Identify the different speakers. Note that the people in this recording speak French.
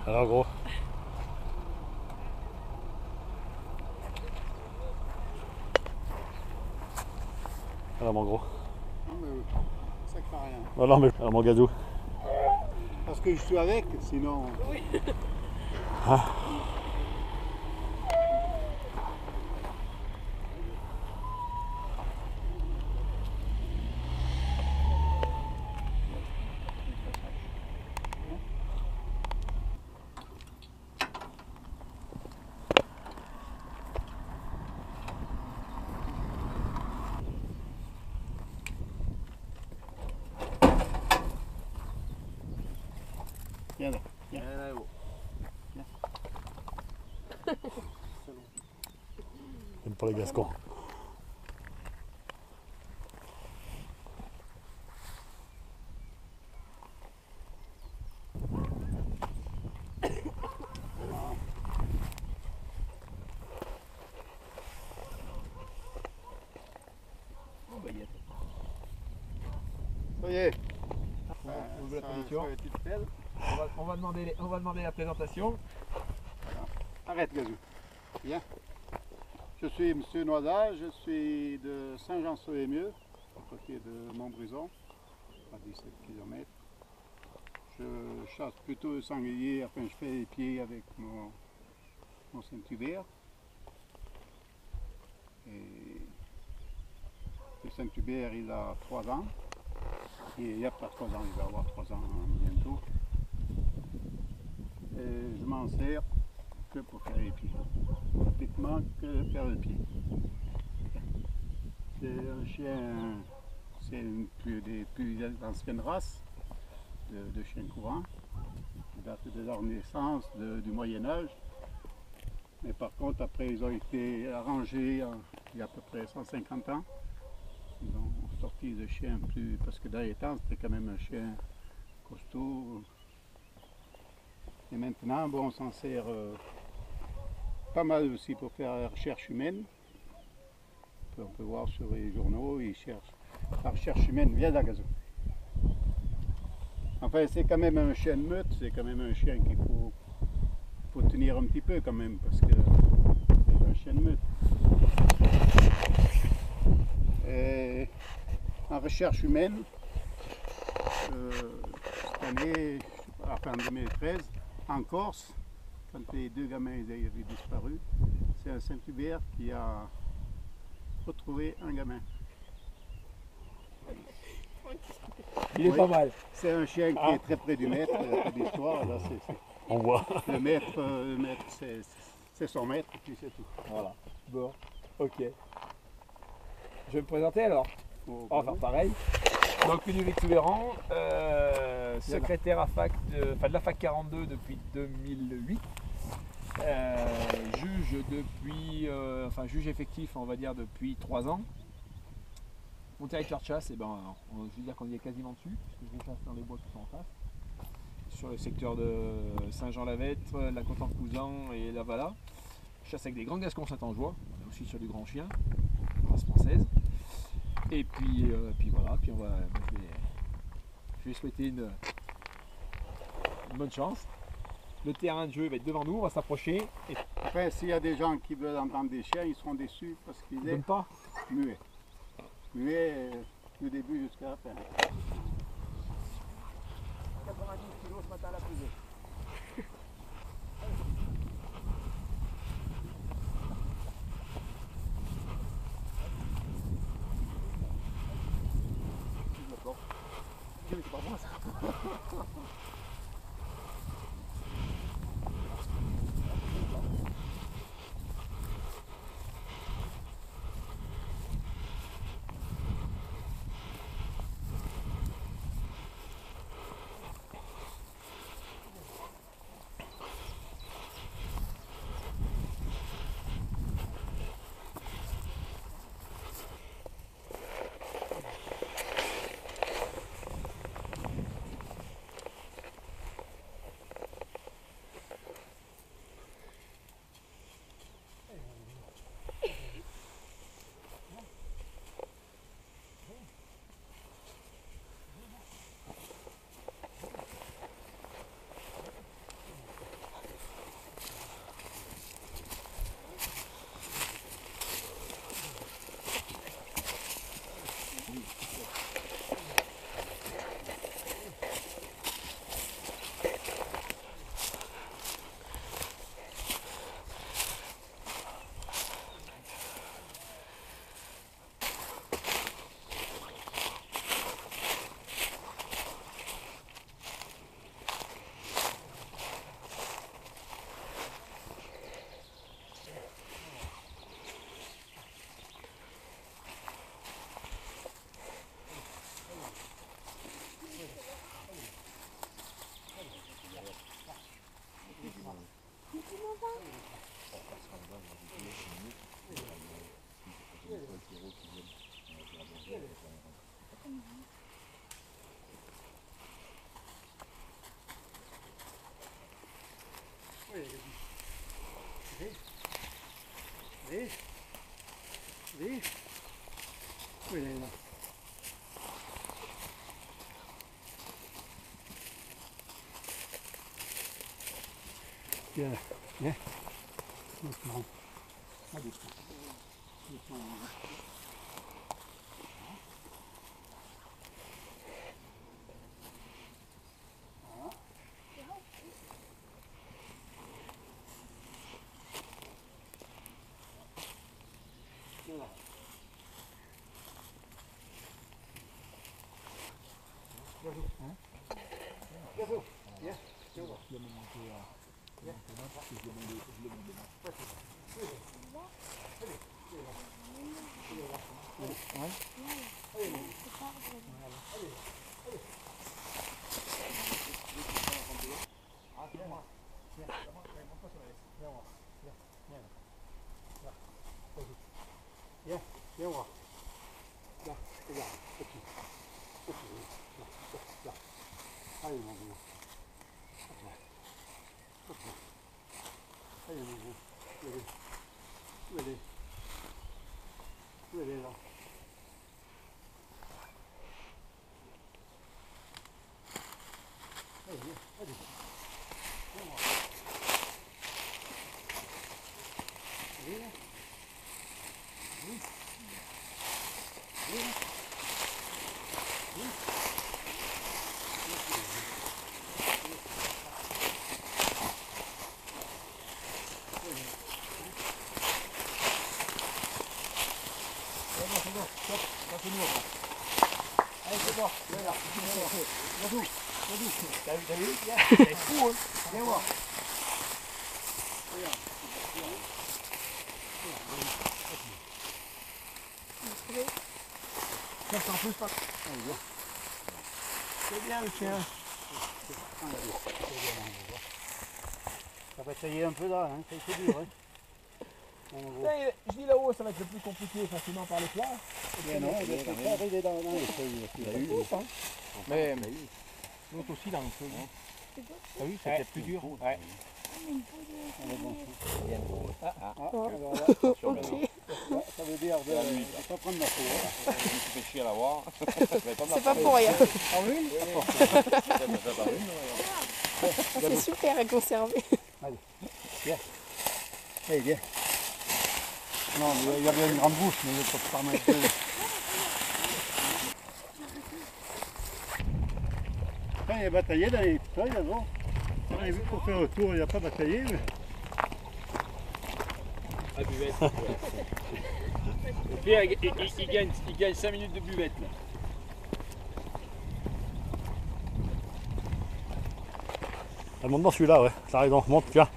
Speaker 1: Alors gros. Alors mon gros.
Speaker 2: Non mais ça craint rien.
Speaker 1: Oh non mais alors mon gazou.
Speaker 2: Parce que je suis avec, sinon.
Speaker 3: Oui.
Speaker 1: Ah.
Speaker 2: Viens là.
Speaker 3: Viens là, gros.
Speaker 1: J'aime pas les Gascons.
Speaker 3: Oh, bah, y a...
Speaker 2: Ça y est.
Speaker 3: On veut la tradition.
Speaker 2: Sur les petites pelles.
Speaker 3: On va demander la présentation.
Speaker 2: Arrête Gazou. Viens. Je suis Monsieur Noisat, je suis de Saint-Jean-sur-les-Mieux, à côté de Montbrison, à 17 km. Je chasse plutôt le sanglier, enfin je fais les pieds avec mon Saint-Hubert. Et le Saint-Hubert il a 3 ans. Et il n'y a pas 3 ans, il va avoir 3 ans bientôt. Et je m'en sers que pour faire les pieds. Pratiquement que faire le pied. C'est un chien, c'est une des plus anciennes races de chiens courants. Il date de leur naissance du Moyen-Âge. Mais par contre, après, ils ont été arrangés il y a à peu près 150 ans. Ils ont sorti de chiens plus. Parce que dans les temps, c'était quand même un chien costaud. Et maintenant, bon, on s'en sert pas mal aussi pour faire la recherche humaine. On peut voir sur les journaux, ils cherchent la recherche humaine. Viens là, Gazou. Enfin, c'est quand même un chien de meute, c'est quand même un chien qu'il faut tenir un petit peu quand même, parce que c'est un chien de meute. Et en recherche humaine, cette année, enfin en 2013, en Corse, quand les 2 gamins avaient disparu, c'est un Saint-Hubert qui a retrouvé un gamin.
Speaker 3: Il est
Speaker 2: Oui.
Speaker 3: pas mal.
Speaker 2: C'est un chien qui est très près du maître, il n'y a pas d'histoire. Là,
Speaker 1: On voit.
Speaker 2: le maître c'est son maître, et puis c'est tout.
Speaker 3: Voilà. Bon, ok. Je vais me présenter alors.
Speaker 2: Au
Speaker 3: On va faire pareil. Donc Ludovic Souvéran, secrétaire à fac de la fac 42 depuis 2008. Juge depuis, juge effectif on va dire depuis 3 ans. Mon territoire de chasse, je veux dire qu'on y est quasiment dessus, parce que je chasse dans les bois qui sont en face. Sur le secteur de Saint-Jean-la-Vêtre, la Côte-en-Cousin et la Vala. Je chasse avec des grands gascons saint-angeois, on est aussi sur du grand chien, race française. Et puis voilà, puis je vais souhaiter une bonne chance. Le terrain de jeu va être devant nous, on va s'approcher. Et
Speaker 2: Après, s'il y a des gens qui veulent entendre des chiens, ils seront déçus parce qu'il est
Speaker 3: donne pas.
Speaker 2: muet. Muet du début jusqu'à la fin. 90 kg ce matin à la pesée. C'est pas moi ça. Viens. Oui, il est là. Viens. Doucement. Doucement. Viens voir. Là, regarde, petit. Là. Allez, mon gros. Allez, mon gros. Où elle est? Où elle est là? Allez, allez. Viens voir. Allez, là. Oui. Allez, c'est bon, viens là, T'as vu? C'est fou, hein? Viens voir. Regarde. Ça, en plus pas. C'est bien le chien. Ça va essayer un peu là, hein? C'est dur, hein?
Speaker 3: Je dis là-haut, ça va être le plus compliqué, facilement par les plats.
Speaker 2: Mais non, il est pas arrivé dans les feuilles.
Speaker 3: Il a eu. Mais l'autre aussi dans les feuilles. T'as vu, c'était plus dur. Ouais.
Speaker 4: Ok.
Speaker 2: Ça veut dire de ne pas prendre ma peau.
Speaker 5: Tu fais chier à la voir.
Speaker 4: C'est pas pour rien.
Speaker 2: Ah oui?
Speaker 4: C'est super à conserver.
Speaker 2: Allez, viens. Non, mais il y avait une grande bouche, mais il ne peut pas remettre deux. Quand il a bataillé dans les feuilles, avant. On a vu pour faire le tour, il n'a pas bataillé. Mais...
Speaker 3: À buvette. Au pire, il gagne 5 minutes de buvette. Là.
Speaker 1: Ah, monte dans celui-là, ouais. T'as raison, monte, tiens.